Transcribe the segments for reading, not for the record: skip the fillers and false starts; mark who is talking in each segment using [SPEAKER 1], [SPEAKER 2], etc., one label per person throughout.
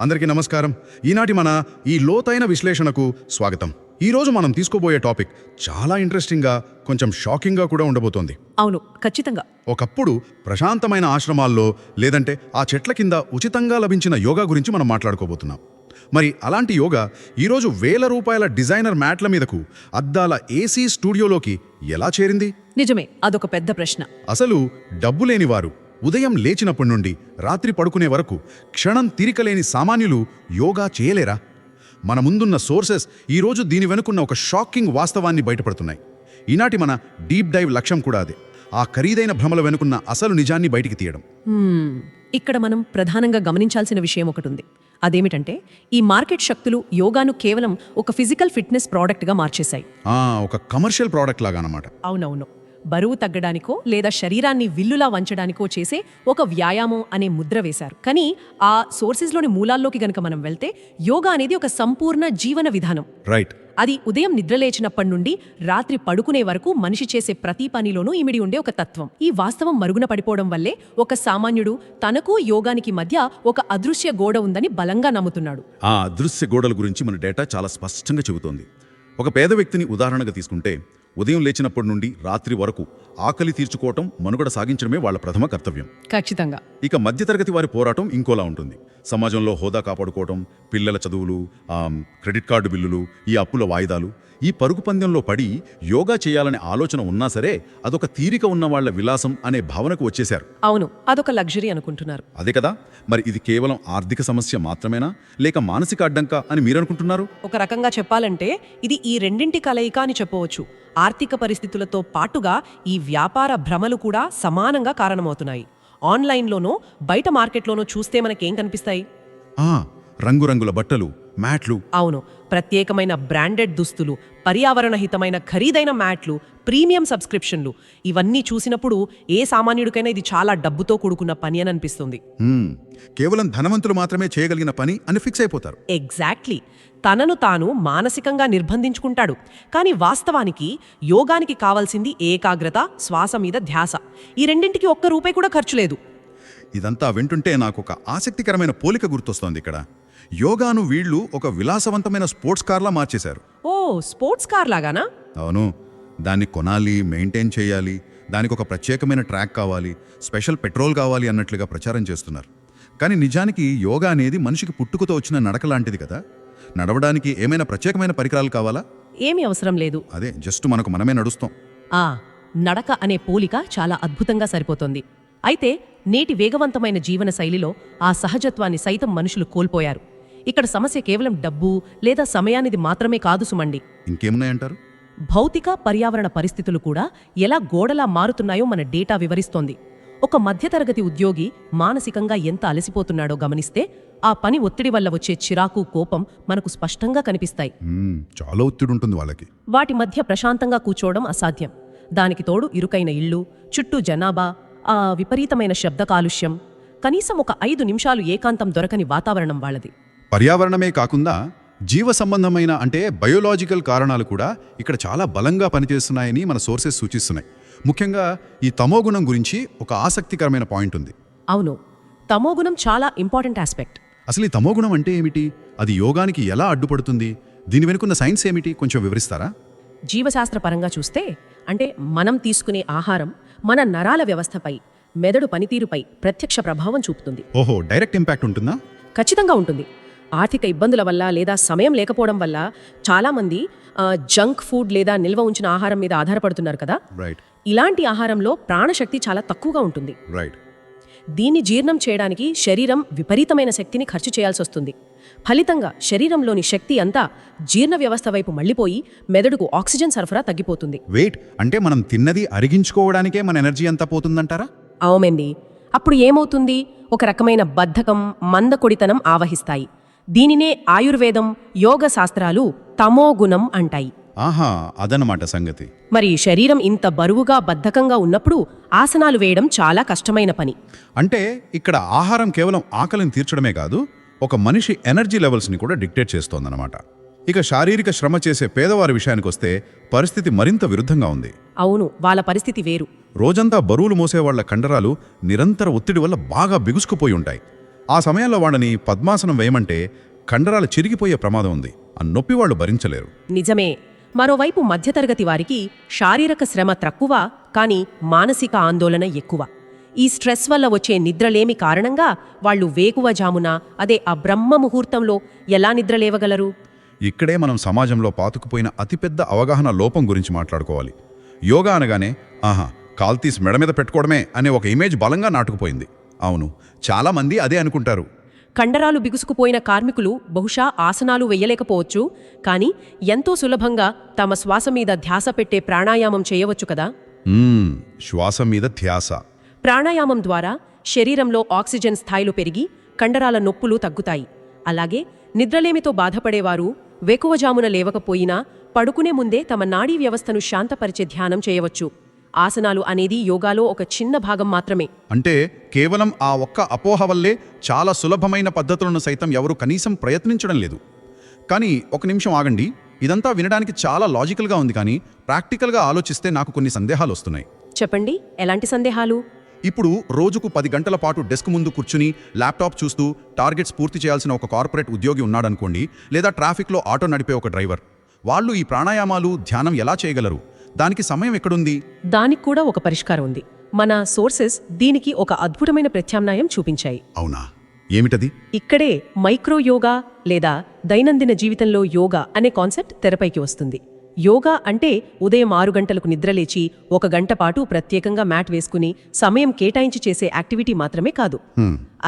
[SPEAKER 1] అందరికీ నమస్కారం. ఈనాటి మన ఈ లోతైన విశ్లేషణకు స్వాగతం. ఈరోజు మనం తీసుకోబోయే టాపిక్ చాలా ఇంట్రెస్టింగ్గా, కొంచెం షాకింగ్గా కూడా ఉండబోతోంది.
[SPEAKER 2] అవును, ఖచ్చితంగా.
[SPEAKER 1] ఒకప్పుడు ప్రశాంతమైన ఆశ్రమాల్లో లేదంటే ఆ చెట్ల కింద ఉచితంగా లభించిన యోగా గురించి మనం మాట్లాడుకోబోతున్నాం. మరి అలాంటి యోగా ఈరోజు ₹1000 డిజైనర్ మ్యాట్ల మీదకు, అద్దాల ఏసీ స్టూడియోలోకి ఎలా చేరింది?
[SPEAKER 2] నిజమే, అదొక పెద్ద ప్రశ్న.
[SPEAKER 1] అసలు డబ్బు లేనివారు ఉదయం లేచినప్పటి నుండి రాత్రి పడుకునే వరకు క్షణం తీరికలేని సామాన్యులు యోగా చేయలేరా? మన ముందున్న సోర్సెస్ ఈరోజు దీని వెనుకున్న ఒక షాకింగ్ వాస్తవాన్ని బయటపడుతున్నాయి. ఈనాటి మన డీప్ డైవ్ లక్ష్యం కూడా అదే, ఆ ఖరీదైన భ్రమల వెనుకున్న అసలు నిజాన్ని బయటికి తీయడం.
[SPEAKER 2] ఇక్కడ మనం ప్రధానంగా గమనించాల్సిన విషయం ఒకటి ఉంది. అదేమిటంటే, ఈ మార్కెట్ శక్తులు యోగాను కేవలం ఒక ఫిజికల్ ఫిట్నెస్ ప్రోడక్ట్గా మార్చేశాయి.
[SPEAKER 1] ఒక కమర్షియల్ ప్రోడక్ట్ లాగా అన్నమాట.
[SPEAKER 2] అవునవును. బరువు తగ్గడానికో లేదా శరీరాన్ని విల్లులా వంచడానికో చేసే ఒక వ్యాయామం అనే ముద్ర వేశారు. కానీ ఆ సోర్సెస్లోని మూలాల్లోకి గనక మనం వెళ్తే, యోగా అనేది ఒక సంపూర్ణ జీవన విధానం.
[SPEAKER 1] రైట్.
[SPEAKER 2] అది ఉదయం నిద్రలేచినప్పటి నుండి రాత్రి పడుకునే వరకు మనిషి చేసే ప్రతి పనిలోనూ ఇమిడి ఉండే ఒక తత్వం. ఈ వాస్తవం మరుగున పడిపోవడం వల్లే ఒక సామాన్యుడు తనకు యోగానికి మధ్య ఒక అదృశ్య గోడ ఉందని బలంగా నమ్ముతున్నాడు.
[SPEAKER 3] ఆ అదృశ్య గోడల గురించి మన డేటా చాలా స్పష్టంగా చెబుతోంది. ఒక పేద వ్యక్తిని ఉదాహరణగా తీసుకుంటే, ఉదయం లేచినప్పటి నుండి రాత్రి వరకు ఆకలి తీర్చుకోవటం, మనుగడ సాగించడమే వాళ్ళ ప్రథమ కర్తవ్యం.
[SPEAKER 2] ఖచ్చితంగా.
[SPEAKER 3] ఇక మధ్యతరగతి వారి పోరాటం ఇంకోలా ఉంటుంది. సమాజంలో హోదా కాపాడుకోవటం, పిల్లల చదువులు, క్రెడిట్ కార్డు బిల్లులు, ఈ అప్పుల వాయిదాలు, ఈ పరుగు పందెంలో పడి యోగా చేయాలనే ఆలోచన ఉన్నా సరే అదొక తీరిక ఉన్న వాళ్ల విలాసం అనే భావనకు వచ్చేశారు.
[SPEAKER 2] అవును, అదొక లగ్జరీ అనుకుంటున్నారు.
[SPEAKER 3] అదే కదా. మరి ఇది కేవలం ఆర్థిక సమస్య మాత్రమేనా, లేక మానసిక అడ్డంక అని మీరనుకుంటున్నారు?
[SPEAKER 2] ఒక రకంగా చెప్పాలంటే ఇది ఈ రెండింటి కలయిక అని చెప్పవచ్చు. ఆర్థిక పరిస్థితులతో పాటుగా ఈ వ్యాపార భ్రమలు కూడా సమానంగా కారణమవుతున్నాయి. ఆన్లైన్లోనో బయట మార్కెట్లోనో చూస్తే మనకేం కనిపిస్తాయి?
[SPEAKER 3] రంగురంగుల బట్టలు, మ్యాట్లు.
[SPEAKER 2] అవును, ప్రత్యేకమైన బ్రాండెడ్ దుస్తులు, పర్యావరణ హితమైన ఖరీదైన మ్యాట్లు, ప్రీమియం సబ్స్క్రిప్షన్లు, ఇవన్నీ చూసినప్పుడు ఏ సామాన్యుడికైనా ఇది చాలా డబ్బుతో కూడుకున్న పని అని అనిపిస్తుంది.
[SPEAKER 3] కేవలం ధనవంతులు మాత్రమే చేయగలిగిన పని అని ఫిక్స్ అయిపోతారు.
[SPEAKER 2] ఎగ్జాక్ట్లీ. తనను తాను మానసికంగా నిర్బంధించుకుంటాడు. కానీ వాస్తవానికి యోగానికి కావాల్సింది ఏకాగ్రత, శ్వాస మీద ధ్యాస. ఈ రెండింటికి ₹1 కూడా ఖర్చు లేదు.
[SPEAKER 3] ఇదంతా వింటుంటే నాకు ఒక ఆసక్తికరమైన పోలిక గుర్తొస్తోంది. ఇక్కడ యోగాను వీళ్ళు ఒక విలాసవంతమైన స్పోర్ట్స్ కార్లా మార్చేశారు.
[SPEAKER 2] ఓ, స్పోర్ట్స్ కార్ లాగానా?
[SPEAKER 3] అవును. దాన్ని కొనాలి, మెయింటైన్ చేయాలి, దానికి ఒక ప్రత్యేకమైన ట్రాక్ కావాలి, స్పెషల్ పెట్రోల్ కావాలి అన్నట్లుగా ప్రచారం చేస్తున్నారు. కానీ నిజానికి యోగా అనేది మనిషికి పుట్టుకతో వచ్చిన నడక లాంటిది కదా. నడవడానికి ఏమైనా ప్రత్యేకమైన పరికరాలు కావాలా?
[SPEAKER 2] ఏమీ అవసరం లేదు.
[SPEAKER 3] అదే, జస్ట్ మనకు మనమే నడుస్తాం.
[SPEAKER 2] నడక అనే పోలిక చాలా అద్భుతంగా సరిపోతుంది. అయితే నేటి వేగవంతమైన జీవన శైలిలో ఆ సహజత్వాన్ని సైతం మనుషులు కోల్పోయారు. ఇక్కడ సమస్య కేవలం డబ్బు లేదా సమయానిది మాత్రమే కాదు సుమండి.
[SPEAKER 3] ఇంకేమున్నాయంటారు?
[SPEAKER 2] భౌతిక, పర్యావరణ పరిస్థితులు కూడా ఎలా గోడలా మారుతున్నాయో మన డేటా వివరిస్తోంది. ఒక మధ్యతరగతి ఉద్యోగి మానసికంగా ఎంత అలసిపోతున్నాడో గమనిస్తే ఆ పని ఒత్తిడి వల్ల వచ్చే చిరాకు, కోపం మనకు స్పష్టంగా కనిపిస్తాయి.
[SPEAKER 3] చాలా ఒత్తిడి ఉంటుంది వాళ్ళకి.
[SPEAKER 2] వాటి మధ్య ప్రశాంతంగా కూర్చోవడం అసాధ్యం. దానికి తోడు ఇరుకైన ఇళ్ళు, చుట్టూ జనాభా, ఆ విపరీతమైన శబ్ద కాలుష్యం, కనీసం ఒక 5 నిమిషాలు ఏకాంతం దొరకని వాతావరణం వాళ్ళది.
[SPEAKER 3] పర్యావరణమే కాకుండా జీవ సంబంధమైన అంటే బయోలాజికల్ కారణాలు కూడా ఇక్కడ చాలా బలంగా పనిచేస్తున్నాయని మన సోర్సెస్ సూచిస్తున్నాయి. ముఖ్యంగా ఈ తమోగుణం గురించి ఒక ఆసక్తికరమైన పాయింట్ ఉంది.
[SPEAKER 2] అవును, తమోగుణం చాలా ఇంపార్టెంట్ ఆస్పెక్ట్.
[SPEAKER 3] అసలు ఈ తమోగుణం అంటే ఏమిటి? అది యోగానికి ఎలా అడ్డుపడుతుంది? దీని వెనుకున్న సైన్స్ ఏమిటి? కొంచెం వివరిస్తారా?
[SPEAKER 2] జీవశాస్త్రపరంగా చూస్తే, అంటే మనం తీసుకునే ఆహారం మన నరాల వ్యవస్థపై, మెదడు పనితీరుపై ప్రత్యక్ష ప్రభావం చూపుతుంది.
[SPEAKER 3] ఓహో, డైరెక్ట్ ఇంపాక్ట్ ఉంటుందా?
[SPEAKER 2] ఖచ్చితంగా ఉంటుంది. ఆర్థిక ఇబ్బందుల వల్ల లేదా సమయం లేకపోవడం వల్ల చాలామంది జంక్ ఫుడ్ లేదా నిల్వ ఉంచిన ఆహారం మీద ఆధారపడుతున్నారు కదా.
[SPEAKER 3] రైట్.
[SPEAKER 2] ఇలాంటి ఆహారంలో ప్రాణశక్తి చాలా తక్కువగా ఉంటుంది.
[SPEAKER 3] రైట్.
[SPEAKER 2] దీన్ని జీర్ణం చేయడానికి శరీరం విపరీతమైన శక్తిని ఖర్చు చేయాల్సి వస్తుంది. ఫలితంగా శరీరంలోని శక్తి అంతా జీర్ణ వ్యవస్థ వైపు మళ్లిపోయి మెదడుకు ఆక్సిజన్ సరఫరా తగ్గిపోతుంది.
[SPEAKER 3] వెయిట్, అంటే మనం తిన్నది అరిగించుకోవడానికే మన ఎనర్జీ అంతా పోతుందంటారా?
[SPEAKER 2] అవునండి. అప్పుడు ఏమవుతుంది? ఒక రకమైన బద్ధకం, మందకొడితనం ఆవహిస్తాయి. దీనినే ఆయుర్వేదం, యోగ శాస్త్రాలు తమోగుణం అంటాయి.
[SPEAKER 3] ఆహా, అదనమాట సంగతి.
[SPEAKER 2] మరి శరీరం ఇంత బరువుగా, బద్ధకంగా ఉన్నప్పుడు ఆసనాలు వేయడం చాలా కష్టమైన పని.
[SPEAKER 3] అంటే ఇక్కడ ఆహారం కేవలం ఆకలిని తీర్చడమే కాదు, ఒక మనిషి ఎనర్జీ లెవెల్స్ని కూడా డిక్టేట్ చేస్తోందన్నమాట. ఇక శారీరక శ్రమ చేసే పేదవారి విషయానికొస్తే పరిస్థితి మరింత విరుద్ధంగా ఉంది.
[SPEAKER 2] అవును, వాళ్ళ పరిస్థితి వేరు.
[SPEAKER 3] రోజంతా బరువులు మోసేవాళ్ల కండరాలు నిరంతర ఒత్తిడి వల్ల బాగా బిగుసుకుపోయి ఉంటాయి.
[SPEAKER 1] ఆ సమయంలో వాళ్ళని పద్మాసనం వేయమంటే కండరాలు చిరిగిపోయే ప్రమాదం ఉంది. ఆ నొప్పి వాళ్ళు భరించలేరు.
[SPEAKER 2] నిజమే. మరోవైపు మధ్యతరగతి వారికి శారీరక శ్రమ తక్కువ, కానీ మానసిక ఆందోళన ఎక్కువ. ఈ స్ట్రెస్ వల్ల వచ్చే నిద్రలేమి కారణంగా వాళ్ళు వేకువజామున, అదే ఆ బ్రహ్మ ముహూర్తంలో ఎలా నిద్రలేవగలరు?
[SPEAKER 1] ఇక్కడే మనం సమాజంలో పాతుకుపోయిన అతిపెద్ద అవగాహన లోపం గురించి మాట్లాడుకోవాలి. యోగా అనగానే ఆహా కాల్తీస్ మెడ మీద పెట్టుకోవడమే అనే ఒక ఇమేజ్ బలంగా నాటుకుపోయింది. అవును, చాలామంది అదే అనుకుంటారు.
[SPEAKER 2] కండరాలు బిగుసుకుపోయిన కార్మికులు బహుశా ఆసనాలు వెయ్యలేకపోవచ్చు, కానీ ఎంతో సులభంగా తమ శ్వాస మీద ధ్యాస పెట్టే ప్రాణాయామం చేయవచ్చు కదా.
[SPEAKER 1] శ్వాస మీద ధ్యాస.
[SPEAKER 2] ప్రాణాయామం ద్వారా శరీరంలో ఆక్సిజన్ స్థాయిలు పెరిగి కండరాల నొప్పులు తగ్గుతాయి. అలాగే నిద్రలేమితో బాధపడేవారు వేకువజామున లేవకపోయినా పడుకునే ముందే తమ నాడీ వ్యవస్థను శాంతపరిచే ధ్యానం చేయవచ్చు. ఆసనాలు అనేది యోగాలో ఒక చిన్న భాగం మాత్రమే.
[SPEAKER 1] అంటే కేవలం ఆ ఒక్క అపోహ వల్లే చాలా సులభమైన పద్ధతులను సైతం ఎవరు కనీసం ప్రయత్నించడం లేదు. కానీ ఒక నిమిషం ఆగండి. ఇదంతా వినడానికి చాలా లాజికల్గా ఉంది, కానీ ప్రాక్టికల్గా ఆలోచిస్తే నాకు కొన్ని సందేహాలు వస్తున్నాయి.
[SPEAKER 2] చెప్పండి, ఎలాంటి సందేహాలు?
[SPEAKER 1] ఇప్పుడు రోజుకు 10 గంటల పాటు డెస్క్ ముందు కూర్చుని ల్యాప్టాప్ చూస్తూ టార్గెట్స్ పూర్తి చేయాల్సిన ఒక కార్పొరేట్ ఉద్యోగి ఉన్నాడనుకోండి, లేదా ట్రాఫిక్లో ఆటో నడిపే ఒక డ్రైవర్. వాళ్ళు ఈ ప్రాణాయామాలు, ధ్యానం ఎలా చేయగలరు? దానికి సమయం ఎక్కడుంది?
[SPEAKER 2] దానికి కూడా ఒక పరిష్కారం ఉంది. మన సోర్సెస్ దీనికి ఒక అద్భుతమైన ప్రత్యామ్నాయం చూపించాయి.
[SPEAKER 1] అవునా? ఏమిటది?
[SPEAKER 2] ఇక్కడే మైక్రో యోగా లేదా దైనందిన జీవితంలో యోగా అనే కాన్సెప్ట్ తెరపైకి వస్తుంది. యోగా అంటే ఉదయం 6 గంటలకు నిద్రలేచి 1 గంట పాటు ప్రత్యేకంగా మ్యాట్ వేసుకుని సమయం కేటాయించి చేసే యాక్టివిటీ మాత్రమే కాదు.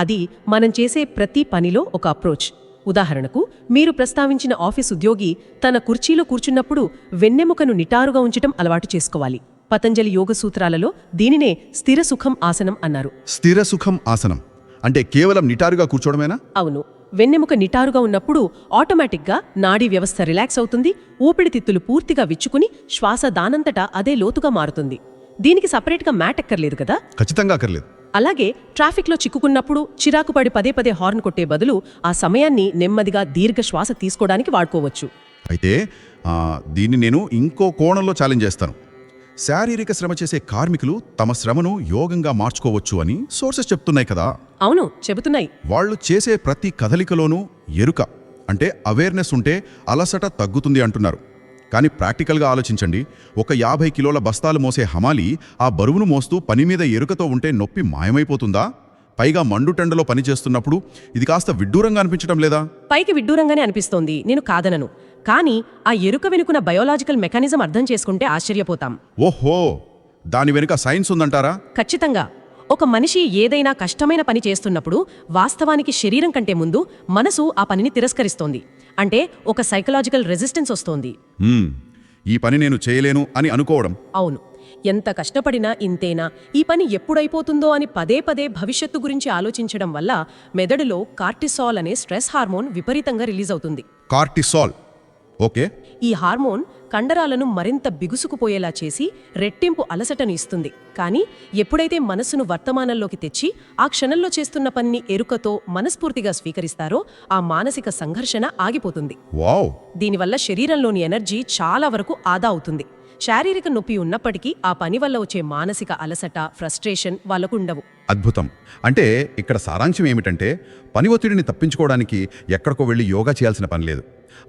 [SPEAKER 2] అది మనం చేసే ప్రతి పనిలో ఒక అప్రోచ్. ఉదాహరణకు, మీరు ప్రస్తావించిన ఆఫీస్ ఉద్యోగి తన కుర్చీలో కూర్చున్నప్పుడు వెన్నెముకను నిటారుగా ఉంచటం అలవాటు చేసుకోవాలి. పతంజలి యోగ సూత్రాలలో దీనినే స్థిర సుఖం ఆసనం అన్నారు.
[SPEAKER 1] స్థిర సుఖం ఆసనం అంటే కేవలం నిటారుగా కూర్చోవడమేనా?
[SPEAKER 2] అవును. వెన్నెముక నిటారుగా ఉన్నప్పుడు ఆటోమేటిక్గా నాడీ వ్యవస్థ రిలాక్స్ అవుతుంది, ఊపిరితిత్తులు పూర్తిగా విచ్చుకుని శ్వాస దానంతటా అదే లోతుగా మారుతుంది. దీనికి సపరేట్గా మ్యాట్ ఎక్కర్లేదు కదా.
[SPEAKER 1] ఖచ్చితంగా అక్కర్లేదు.
[SPEAKER 2] అలాగే ట్రాఫిక్లో చిక్కుకున్నప్పుడు చిరాకుపడి పదే హార్న్ కొట్టే బదులు ఆ సమయాన్ని నెమ్మదిగా దీర్ఘ శ్వాస తీసుకోవడానికి వాడుకోవచ్చు.
[SPEAKER 1] అయితే దీన్ని నేను ఇంకో కోణంలో ఛాలెంజ్ చేస్తాను. శారీరక శ్రమ చేసే కార్మికులు తమ శ్రమను యోగంగా మార్చుకోవచ్చు అని సోర్సెస్ చెప్తున్నాయి కదా.
[SPEAKER 2] అవును, చెబుతున్నాయి.
[SPEAKER 1] వాళ్ళు చేసే ప్రతి కదలికలోనూ ఎరుక అంటే అవేర్నెస్ ఉంటే అలసట తగ్గుతుంది అంటున్నారు. కానీ ప్రాక్టికల్గా ఆలోచించండి. ఒక 50 కిలోల బస్తాలు మోసే హమాలి ఆ బరువును మోస్తూ పని మీద ఎరుకతో ఉంటే నొప్పి మాయమైపోతుందా? పైగా మండుటెండలో పనిచేస్తున్నప్పుడు ఇది కాస్త విడ్డూరంగా అనిపించడం లేదా?
[SPEAKER 2] పైకి విడ్డూరంగానే అనిపిస్తోంది, నేను కాదనను. కానీ ఆ ఎరుక వెనుకున్న బయోలాజికల్ మెకానిజం అర్థం చేసుకుంటే ఆశ్చర్యపోతాం.
[SPEAKER 1] ఓహో, దాని వెనుక సైన్స్ ఉందంటారా?
[SPEAKER 2] ఖచ్చితంగా. ఒక మనిషి ఏదైనా కష్టమైన పని చేస్తున్నప్పుడు వాస్తవానికి శరీరం కంటే ముందు మనసు ఆ పనిని తిరస్కరిస్తోంది. అంటే ఒక సైకలాజికల్ రెసిస్టెన్స్ వస్తోంది.
[SPEAKER 1] ఈ పని నేను చేయలేను అని అనుకోవడం.
[SPEAKER 2] అవును. ఎంత కష్టపడినా ఇంతేనా, ఈ పని ఎప్పుడైపోతుందో అని పదే భవిష్యత్తు గురించి ఆలోచించడం వల్ల మెదడులో కార్టిసాల్ అనే స్ట్రెస్ హార్మోన్ విపరీతంగా రిలీజ్ అవుతుంది.
[SPEAKER 1] Cortisol, okay.
[SPEAKER 2] ఈ హార్మోన్ కండరాలను మరింత బిగుసుకుపోయేలా చేసి రెట్టింపు అలసటను ఇస్తుంది. కానీ ఎప్పుడైతే మనస్సును వర్తమానంలోకి తెచ్చి ఆ క్షణంలో చేస్తున్న పనిని ఎరుకతో మనస్ఫూర్తిగా స్వీకరిస్తారో ఆ మానసిక సంఘర్షణ ఆగిపోతుంది.
[SPEAKER 1] వావ్!
[SPEAKER 2] దీనివల్ల శరీరంలోని ఎనర్జీ చాలా వరకు ఆదా అవుతుంది. శారీరక నొప్పి ఉన్నప్పటికీ ఆ పని వల్ల వచ్చే మానసిక అలసట, ఫ్రస్ట్రేషన్ వాళ్ళకు ఉండవు.
[SPEAKER 1] అద్భుతం. అంటే ఇక్కడ సారాంశం ఏమిటంటే పని ఒత్తిడిని తప్పించుకోవడానికి ఎక్కడికో వెళ్ళి యోగా చేయాల్సిన పని లేదు.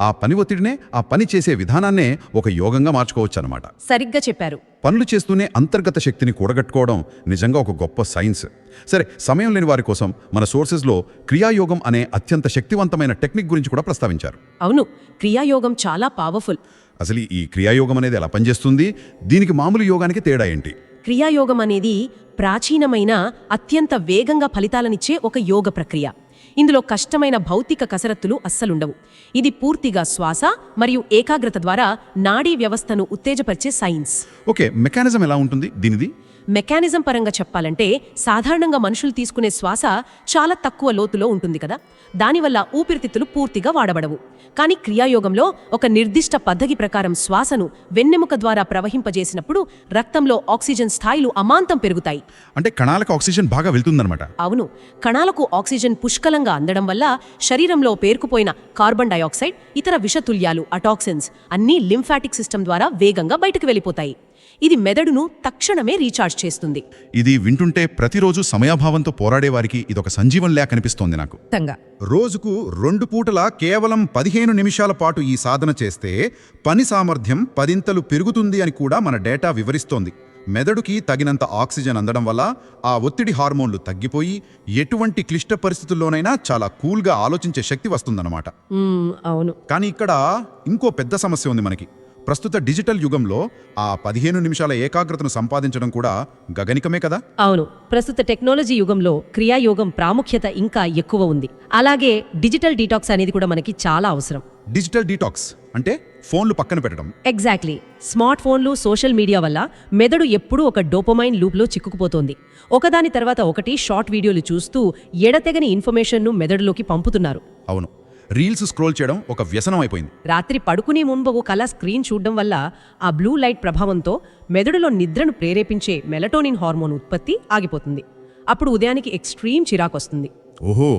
[SPEAKER 1] ఆ పని ఒత్తిడినే, ఆ పని చేసే విధానాన్నే ఒక యోగంగా మార్చుకోవచ్చు అన్నమాట.
[SPEAKER 2] సరిగ్గా చెప్పారు.
[SPEAKER 1] పనులు చేస్తూనే అంతర్గత శక్తిని కూడగట్టుకోవడం నిజంగా ఒక గొప్ప సైన్స్. సరే, సమయం లేని వారి కోసం మన సోర్సెస్లో క్రియాయోగం అనే అత్యంత శక్తివంతమైన టెక్నిక్ గురించి కూడా ప్రస్తావించారు.
[SPEAKER 2] అవును, క్రియాయోగం చాలా పవర్ఫుల్.
[SPEAKER 1] అసలు ఈ క్రియాయోగం అనేది ఎలా పనిచేస్తుంది? దీనికి మామూలు యోగానికి తేడా ఏంటి?
[SPEAKER 2] క్రియాయోగం అనేది ప్రాచీనమైన, అత్యంత వేగంగా ఫలితాలనిచ్చే ఒక యోగ ప్రక్రియ. ఇందులో కష్టమైన భౌతిక కసరత్తులు అస్సలుండవు. ఇది పూర్తిగా శ్వాస మరియు ఏకాగ్రత ద్వారా నాడీ వ్యవస్థను ఉత్తేజపరిచే సైన్స్.
[SPEAKER 1] ఓకే, మెకానిజం ఎలా ఉంటుంది దీనిది?
[SPEAKER 2] మెకానిజం పరంగా చెప్పాలంటే సాధారణంగా మనుషులు తీసుకునే శ్వాస చాలా తక్కువ లోతులో ఉంటుంది కదా. దానివల్ల ఊపిరితిత్తులు పూర్తిగా వాడబడవు. కానీ క్రియాయోగంలో ఒక నిర్దిష్ట పద్ధతి ప్రకారం శ్వాసను వెన్నెముక ద్వారా ప్రవహింపజేసినప్పుడు రక్తంలో ఆక్సిజన్ స్థాయిలు అమాంతం పెరుగుతాయి.
[SPEAKER 1] అంటే కణాలకు ఆక్సిజన్ బాగా వెళ్తుందన్నమాట.
[SPEAKER 2] అవును, కణాలకు ఆక్సిజన్ పుష్కలంగా అందడం వల్ల శరీరంలో పేరుకుపోయిన కార్బన్ డయాక్సైడ్, ఇతర విషతుల్యాలు, అటాక్సిన్స్ అన్నీ లింఫాటిక్ సిస్టమ్ ద్వారా వేగంగా బయటకు వెళ్ళిపోతాయి. ఇది మెదడును తక్షణమే రీఛార్జ్ చేస్తుంది.
[SPEAKER 1] ఇది వింటుంటే ప్రతిరోజు సమయాభావంతో పోరాడేవారికి ఇదొక సంజీవంలా కనిపిస్తోంది నాకు.
[SPEAKER 2] ఖచ్చితంగా.
[SPEAKER 4] రోజుకు 2 పూటలా కేవలం 15 నిమిషాల పాటు ఈ సాధన చేస్తే పని సామర్థ్యం 10 పెరుగుతుంది అని కూడా మన డేటా వివరిస్తోంది. మెదడుకి తగినంత ఆక్సిజన్ అందడం వల్ల ఆ ఒత్తిడి హార్మోన్లు తగ్గిపోయి ఎటువంటి క్లిష్ట పరిస్థితుల్లోనైనా చాలా కూల్గా ఆలోచించే శక్తి వస్తుందన్నమాట.
[SPEAKER 2] అవును.
[SPEAKER 4] కానీ ఇక్కడ ఇంకో పెద్ద సమస్య ఉంది మనకి. ప్రస్తుత డిజిటల్ యుగంలో ఆ 15 నిమిషాల ఏకాగ్రతను సంపాదించడం కూడా గగనికమే కదా.
[SPEAKER 2] అవును, ప్రస్తుత టెక్నాలజీ యుగంలో క్రియాయోగం ప్రాముఖ్యత ఇంకా ఎక్కువ ఉంది. అలాగే డిజిటల్ డీటాక్స్ అనేది కూడా మనకి చాలా అవసరం.
[SPEAKER 4] డిజిటల్ డీటాక్స్ అంటే ఫోన్లు పక్కన పెట్టడం.
[SPEAKER 2] ఎగ్జాక్ట్లీ. స్మార్ట్ ఫోన్లు, సోషల్ మీడియా వల్ల మెదడు ఎప్పుడూ ఒక డోపమైన్ లూప్లో చిక్కుకుపోతోంది. ఒకదాని తర్వాత ఒకటి షార్ట్ వీడియోలు చూస్తూ ఎడతెగని ఇన్ఫర్మేషన్ను మెదడులోకి పంపుతున్నారు.
[SPEAKER 4] అవును, రీల్స్ స్క్రోల్ చేయడం ఒక వ్యసనం అయిపోయింది.
[SPEAKER 2] రాత్రి పడుకునే ముందు ఒక కళ స్క్రీన్ చూడడం వల్ల ఆ బ్లూ లైట్ ప్రభావంతో మెదడులో నిద్రను ప్రేరేపించే మెలటోనిన్ హార్మోన్ ఉత్పత్తి ఆగిపోతుంది. అప్పుడు ఉదయానికి ఎక్స్ట్రీమ్ చిరాకొస్తుంది.
[SPEAKER 4] ఓహో,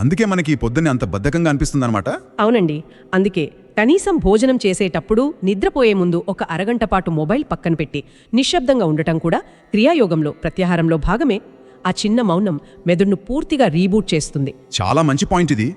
[SPEAKER 4] అందుకే మనకి పొద్దున్నే అంత బద్ధకంగా అనిపిస్తుందన్నమాట.
[SPEAKER 2] అవునండి. అందుకే కనీసం భోజనం చేసేటప్పుడు, నిద్రపోయే ముందు ఒక అరగంట పాటు మొబైల్ పక్కన పెట్టి నిశ్శబ్దంగా ఉండటం కూడా క్రియాయోగంలో ప్రత్యాహారంలో భాగమే. ఆ చిన్న మౌనం మెదడును పూర్తిగా రీబూట్ చేస్తుంది.
[SPEAKER 4] చాలా మంచి పాయింట్ ఇది.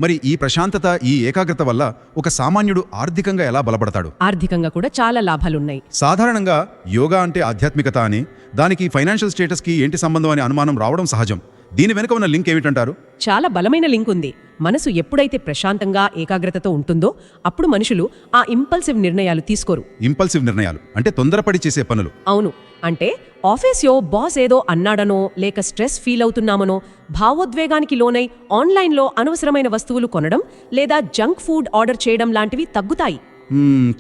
[SPEAKER 4] మరి ఈ ప్రశాంతత, ఈ ఏకాగ్రత వల్ల ఒక సామాన్యుడు ఆర్థికంగా ఎలా బలపడతాడు?
[SPEAKER 2] ఆర్థికంగా కూడా చాలా లాభాలున్నాయి.
[SPEAKER 4] సాధారణంగా యోగా అంటే ఆధ్యాత్మికత అని, దానికి ఫైనాన్షియల్ స్టేటస్కి ఏంటి సంబంధం అని అనుమానం రావడం సహజం. దీని వెనుక ఉన్న లింక్ ఏమిటంటారు?
[SPEAKER 2] చాలా బలమైన లింక్ ఉంది. మనసు ఎప్పుడైతే ప్రశాంతంగా, ఏకాగ్రతతో ఉంటుందో అప్పుడు మనుషులు ఆ ఇంపల్సివ్ నిర్ణయాలు తీసుకోరు.
[SPEAKER 4] ఇంపల్సివ్ నిర్ణయాలు అంటే తొందరపడి చేసే పనులు.
[SPEAKER 2] అవును. అంటే ఆఫీస్లో బాస్ ఏదో అన్నాడనో, లేక స్ట్రెస్ ఫీల్ అవుతున్నామనో, భావోద్వేగానికి లోనై ఆన్లైన్లో అనవసరమైన వస్తువులు కొనడం లేదా జంక్ ఫుడ్ ఆర్డర్ చేయడం లాంటివి తగ్గుతాయి.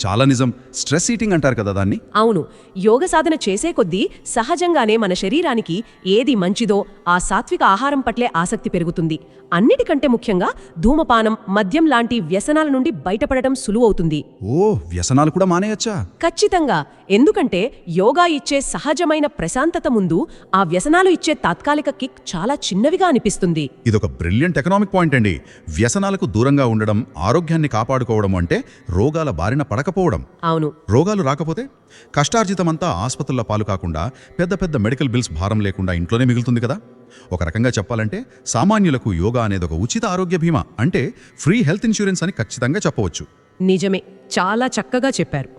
[SPEAKER 4] చాలా నిజం. స్ట్రెస్ ఈటింగ్ అంటారు కదా దాన్ని.
[SPEAKER 2] అవును. యోగ సాధన చేసే కొద్దీ సహజంగానే మన శరీరానికి ఏది మంచిదో ఆ సాత్విక ఆహారం పట్లే ఆసక్తి పెరుగుతుంది. అన్నిటికంటే ముఖ్యంగా ధూమపానం, మద్యం లాంటి వ్యసనాల నుండి బయటపడటం సులువవుతుంది.
[SPEAKER 4] ఓ, వ్యసనాలు కూడా మానేయచ్చా?
[SPEAKER 2] ఖచ్చితంగా. ఎందుకంటే యోగా ఇచ్చే సహజమైన ప్రశాంతత ముందు ఆ వ్యసనాలు ఇచ్చే తాత్కాలిక కిక్ చాలా చిన్నవిగా అనిపిస్తుంది.
[SPEAKER 4] ఇదొక బ్రిలియంట్ ఎకనామిక్ పాయింట్ అండి. వ్యసనాలకు దూరంగా ఉండడం, ఆరోగ్యాన్ని కాపాడుకోవడం అంటే రోగాల బారిన పడకపోవడం.
[SPEAKER 2] అవును.
[SPEAKER 4] రోగాలు రాకపోతే కష్టార్జితమంతా ఆసుపత్రుల పాలు కాకుండా పెద్ద పెద్ద మెడికల్ బిల్స్ భారం లేకుండా ఇంట్లోనే మిగులుతుంది కదా. ఒక రకంగా చెప్పాలంటే సామాన్యులకు యోగా అనేది ఒక ఉచిత ఆరోగ్య బీమా, అంటే ఫ్రీ హెల్త్ ఇన్సూరెన్స్ అని ఖచ్చితంగా చెప్పవచ్చు.
[SPEAKER 2] నిజమే. చాలా చక్కగా చెప్పారు.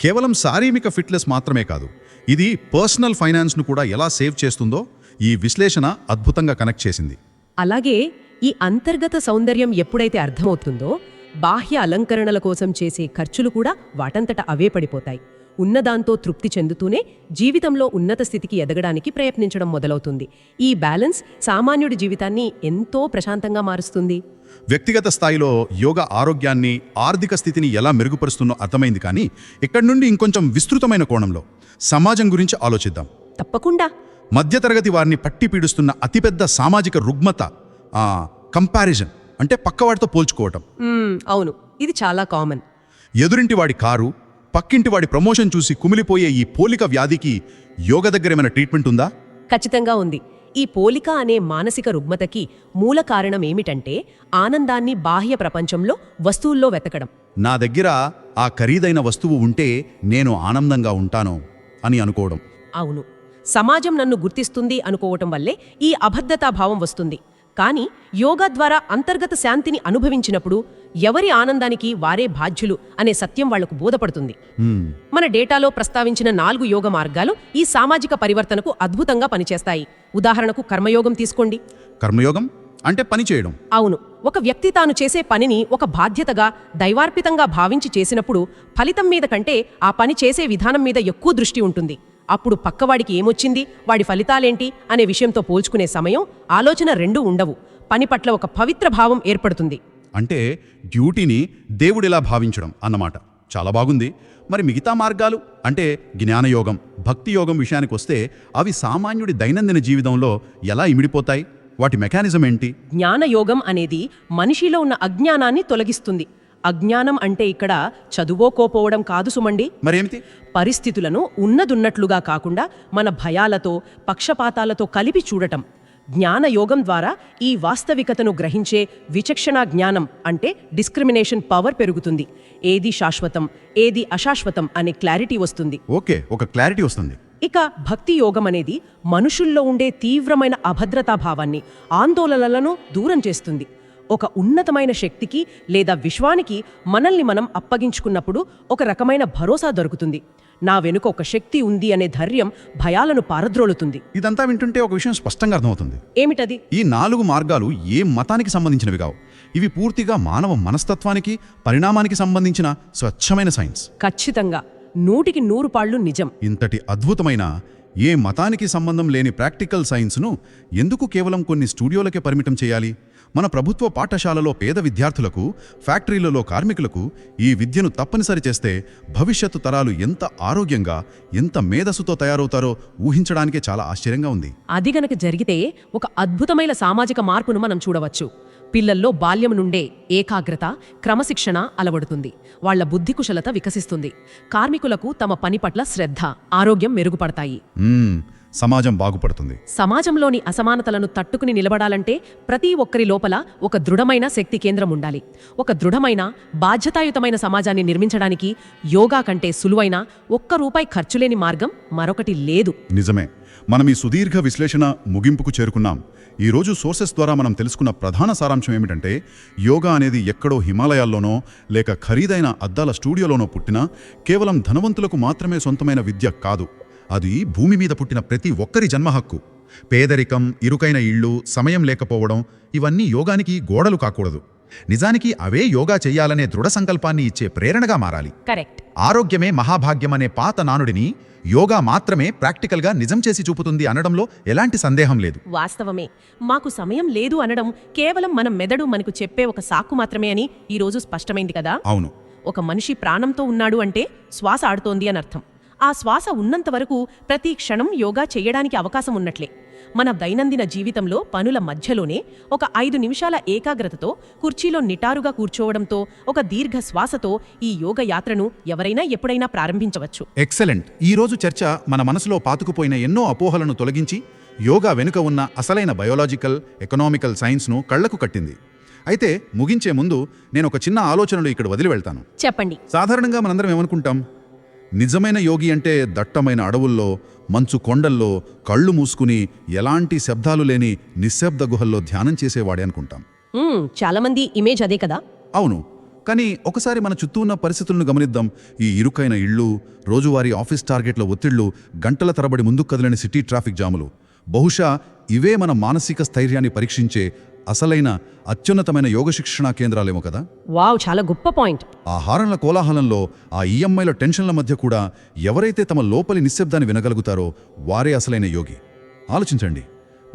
[SPEAKER 4] కేవలం శారీరక ఫిట్నెస్ మాత్రమే కాదు, ఇది పర్సనల్ ఫైనాన్స్ను కూడా ఎలా సేవ్ చేస్తుందో ఈ విశ్లేషణ అద్భుతంగా కనెక్ట్ చేసింది.
[SPEAKER 2] అలాగే ఈ అంతర్గత సౌందర్యం ఎప్పుడైతే అర్థమవుతుందో బాహ్య అలంకరణల కోసం చేసే ఖర్చులు కూడా వాటంతట అవే పడిపోతాయి. ఉన్నదాంతో తృప్తి చెందుతూనే జీవితంలో ఉన్నత స్థితికి ఎదగడానికి ప్రయత్నించడం మొదలవుతుంది. ఈ బ్యాలెన్స్ సామాన్యుడి జీవితాన్ని ఎంతో ప్రశాంతంగా మారుస్తుంది.
[SPEAKER 4] వ్యక్తిగత స్థాయిలో యోగా ఆరోగ్యాన్ని, ఆర్థిక స్థితిని ఎలా మెరుగుపరుస్తుందో అర్థమైంది. కానీ ఇక్కడి నుండి ఇంకొంచెం విస్తృతమైన కోణంలో సమాజం గురించి ఆలోచిద్దాం.
[SPEAKER 2] తప్పకుండా.
[SPEAKER 4] మధ్యతరగతి వారిని పట్టి పీడిస్తున్న అతిపెద్ద సామాజిక రుగ్మత కంపారిజన్, అంటే పక్కవాడితో పోల్చుకోవటం.
[SPEAKER 2] అవును, ఇది చాలా కామన్.
[SPEAKER 4] ఎదురింటి వాడి కారు, పక్కింటి వాడి ప్రమోషన్ చూసి కుమిలిపోయే ఈ పోలిక వ్యాధికి యోగ దగ్గర ఏమైనా ట్రీట్మెంట్ ఉందా?
[SPEAKER 2] ఖచ్చితంగా ఉంది. ఈ పోలిక అనే మానసిక రుగ్మతకి మూల కారణం ఏమిటంటే ఆనందాన్ని బాహ్య ప్రపంచంలో, వస్తువుల్లో వెతకడం.
[SPEAKER 4] నా దగ్గర ఆ ఖరీదైన వస్తువు ఉంటే నేను ఆనందంగా ఉంటాను అని అనుకోవడం.
[SPEAKER 2] అవును. సమాజం నన్ను గుర్తిస్తుంది అనుకోవటం వల్లే ఈ అబద్ధతా భావం వస్తుంది. కానీ యోగా ద్వారా అంతర్గత శాంతిని అనుభవించినప్పుడు ఎవరి ఆనందానికి వారే బాధ్యులు అనే సత్యం వాళ్లకు బోధపడుతుంది. మన డేటాలో ప్రస్తావించిన 4 యోగ మార్గాలు ఈ సామాజిక పరివర్తనకు అద్భుతంగా పనిచేస్తాయి. ఉదాహరణకు కర్మయోగం తీసుకోండి.
[SPEAKER 4] కర్మయోగం అంటే పని చేయడం.
[SPEAKER 2] అవును. ఒక వ్యక్తి తాను చేసే పనిని ఒక బాధ్యతగా, దైవార్పితంగా భావించి చేసినప్పుడు ఫలితం మీద కంటే ఆ పని చేసే విధానం మీద ఎక్కువ దృష్టి ఉంటుంది. అప్పుడు పక్కవాడికి ఏమొచ్చింది, వాడి ఫలితాలేంటి అనే విషయంతో పోల్చుకునే సమయం, ఆలోచన రెండూ ఉండవు. పని పట్ల ఒక పవిత్ర భావం ఏర్పడుతుంది.
[SPEAKER 4] అంటే డ్యూటీని దేవుడిలా భావించడం అన్నమాట. చాలా బాగుంది. మరి మిగతా మార్గాలు అంటే జ్ఞానయోగం, భక్తి యోగం విషయానికి వస్తే అవి సామాన్యుడి దైనందిన జీవితంలో ఎలా ఇమిడిపోతాయి? వాటి మెకానిజం ఏంటి?
[SPEAKER 2] జ్ఞానయోగం అనేది మనిషిలో ఉన్న అజ్ఞానాన్ని తొలగిస్తుంది. అజ్ఞానం అంటే ఇక్కడ చదువుకోపోవడం కాదు సుమండి.
[SPEAKER 4] మరేమిటి?
[SPEAKER 2] పరిస్థితులను ఉన్నదున్నట్లుగా కాకుండా మన భయాలతో, పక్షపాతాలతో కలిపి చూడటం. జ్ఞాన యోగం ద్వారా ఈ వాస్తవికతను గ్రహించే విచక్షణ జ్ఞానం అంటే డిస్క్రిమినేషన్ పవర్ పెరుగుతుంది. ఏది శాశ్వతం, ఏది అశాశ్వతం అనే క్లారిటీ వస్తుంది.
[SPEAKER 1] ఓకే, ఒక క్లారిటీ వస్తుంది.
[SPEAKER 2] ఇక భక్తి యోగం అనేది మనుషుల్లో ఉండే తీవ్రమైన అభద్రతాభావాన్ని, ఆందోళనలను దూరం చేస్తుంది. ఒక ఉన్నతమైన శక్తికి లేదా విశ్వానికి మనల్ని మనం అప్పగించుకున్నప్పుడు ఒక రకమైన భరోసా దొరుకుతుంది. నా వెనుక ఒక శక్తి ఉంది అనే ధైర్యం భయాలను పారద్రోలుతుంది.
[SPEAKER 1] ఇదంతా వింటుంటే ఒక విషయం స్పష్టంగా అర్థమవుతుంది.
[SPEAKER 2] ఏమిటది?
[SPEAKER 1] ఈ 4 మార్గాలు ఏ మతానికి సంబంధించినవి కావు. ఇవి పూర్తిగా మానవ మనస్తత్వానికి, పరిణామానికి సంబంధించిన స్వచ్ఛమైన సైన్స్.
[SPEAKER 2] ఖచ్చితంగా 100% పాళ్ళు నిజం.
[SPEAKER 1] ఇంతటి అద్భుతమైన, ఏ మతానికి సంబంధం లేని ప్రాక్టికల్ సైన్స్ను ఎందుకు కేవలం కొన్ని స్టూడియోలకే పరిమితం చేయాలి? మన ప్రభుత్వ పాఠశాలలో పేద విద్యార్థులకు, ఫ్యాక్టరీలలో కార్మికులకు ఈ విద్యను తప్పనిసరి చేస్తే భవిష్యత్తు తరాలు ఎంత ఆరోగ్యంగా, ఎంత మేధస్సుతో తయారవుతారో ఊహించడానికే చాలా ఆశ్చర్యంగా ఉంది.
[SPEAKER 2] అది గనక జరిగితే ఒక అద్భుతమైన సామాజిక మార్పును మనం చూడవచ్చు. పిల్లల్లో బాల్యం నుండే ఏకాగ్రత, క్రమశిక్షణ అలవడుతుంది. వాళ్ల బుద్ధి కుశలత వికసిస్తుంది. కార్మికులకు తమ పని పట్ల శ్రద్ధ, ఆరోగ్యం మెరుగుపడతాయి.
[SPEAKER 1] సమాజం బాగుపడుతుంది.
[SPEAKER 2] సమాజంలోని అసమానతలను తట్టుకుని నిలబడాలంటే ప్రతి ఒక్కరి లోపల ఒక దృఢమైన శక్తి కేంద్రం ఉండాలి. ఒక దృఢమైన, బాధ్యతాయుతమైన సమాజాన్ని నిర్మించడానికి యోగా కంటే సులువైన, ₹1 ఖర్చులేని మార్గం మరొకటి లేదు.
[SPEAKER 1] నిజమే. మనం ఈ సుదీర్ఘ విశ్లేషణ ముగింపుకు చేరుకున్నాం. ఈరోజు సోర్సెస్ ద్వారా మనం తెలుసుకున్న ప్రధాన సారాంశం ఏమిటంటే, యోగా అనేది ఎక్కడో హిమాలయాల్లోనో లేక ఖరీదైన అద్దాల స్టూడియోలోనో పుట్టిన కేవలం ధనవంతులకు మాత్రమే సొంతమైన విద్య కాదు. అది భూమి మీద పుట్టిన ప్రతి ఒక్కరి జన్మ హక్కు. పేదరికం, ఇరుకైన ఇళ్ళు, సమయం లేకపోవడం ఇవన్నీ యోగానికి గోడలు కాకూడదు. నిజానికి అవే యోగా చెయ్యాలనే దృఢ సంకల్పాన్ని ఇచ్చే ప్రేరణగా మారాలి.
[SPEAKER 2] కరెక్ట్.
[SPEAKER 4] ఆరోగ్యమే మహాభాగ్యమనే పాత నానుడిని యోగా మాత్రమే ప్రాక్టికల్గా నిజం చేసి చూపుతుంది అనడంలో ఎలాంటి సందేహం లేదు.
[SPEAKER 2] వాస్తవమే. మాకు సమయం లేదు అనడం కేవలం మన మెదడు మనకు చెప్పే ఒక సాకు మాత్రమే అని ఈరోజు స్పష్టమైంది కదా.
[SPEAKER 1] అవును.
[SPEAKER 2] ఒక మనిషి ప్రాణంతో ఉన్నాడు అంటే శ్వాస ఆడుతోంది అని అర్థం. ఆ శ్వాస ఉన్నంత వరకు ప్రతి క్షణం యోగా చేయడానికి అవకాశం ఉన్నట్లే. మన దైనందిన జీవితంలో పనుల మధ్యలోనే ఒక 5 నిమిషాల ఏకాగ్రతతో, కుర్చీలో నిటారుగా కూర్చోవడంతో, ఒక దీర్ఘ శ్వాసతో ఈ యోగ యాత్రను ఎవరైనా ఎప్పుడైనా ప్రారంభించవచ్చు.
[SPEAKER 1] ఎక్సలెంట్. ఈరోజు చర్చ మన మనసులో పాతుకుపోయిన ఎన్నో అపోహలను తొలగించి యోగా వెనుక ఉన్న అసలైన బయోలాజికల్, ఎకనామికల్ సైన్స్ను కళ్లకు కట్టింది. అయితే ముగించే ముందు నేను ఒక చిన్న ఆలోచనలు ఇక్కడ వదిలి వెళ్తాను.
[SPEAKER 2] చెప్పండి.
[SPEAKER 1] సాధారణంగా మనందరం ఏమనుకుంటాం? నిజమైన యోగి అంటే దట్టమైన అడవుల్లో, మంచు కొండల్లో, కళ్ళు మూసుకుని ఎలాంటి శబ్దాలు లేని నిశ్శబ్ద గుహల్లో ధ్యానం చేసేవాడే అనుకుంటాం.
[SPEAKER 2] చాలామంది ఇమేజ్ అదే కదా.
[SPEAKER 1] అవును. కానీ ఒకసారి మన చుట్టూ ఉన్న పరిస్థితులను గమనిద్దాం. ఈ ఇరుకైన ఇళ్ళు, రోజువారీ ఆఫీస్ టార్గెట్ల ఒత్తిళ్లు, గంటల తరబడి ముందుకు కదిలేని సిటీ ట్రాఫిక్ జాములు, బహుశా ఇవే మన మానసిక స్థైర్యాన్ని పరీక్షించే అసలైన, అత్యున్నతమైన యోగ శిక్షణా కేంద్రాలేమో కదా.
[SPEAKER 2] వావ్, చాలా గొప్ప పాయింట్.
[SPEAKER 1] ఆ హారన్ల కోలాహలంలో, ఆ ఈఎంఐల టెన్షన్ల మధ్య కూడా ఎవరైతే తమ లోపలి నిశ్శబ్దాన్ని వినగలుగుతారో వారే అసలైన యోగి. ఆలోచించండి.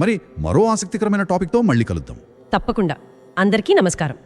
[SPEAKER 1] మరి మరో ఆసక్తికరమైన టాపిక్తో మళ్ళీ కలుద్దాం.
[SPEAKER 2] తప్పకుండా. అందరికీ నమస్కారం.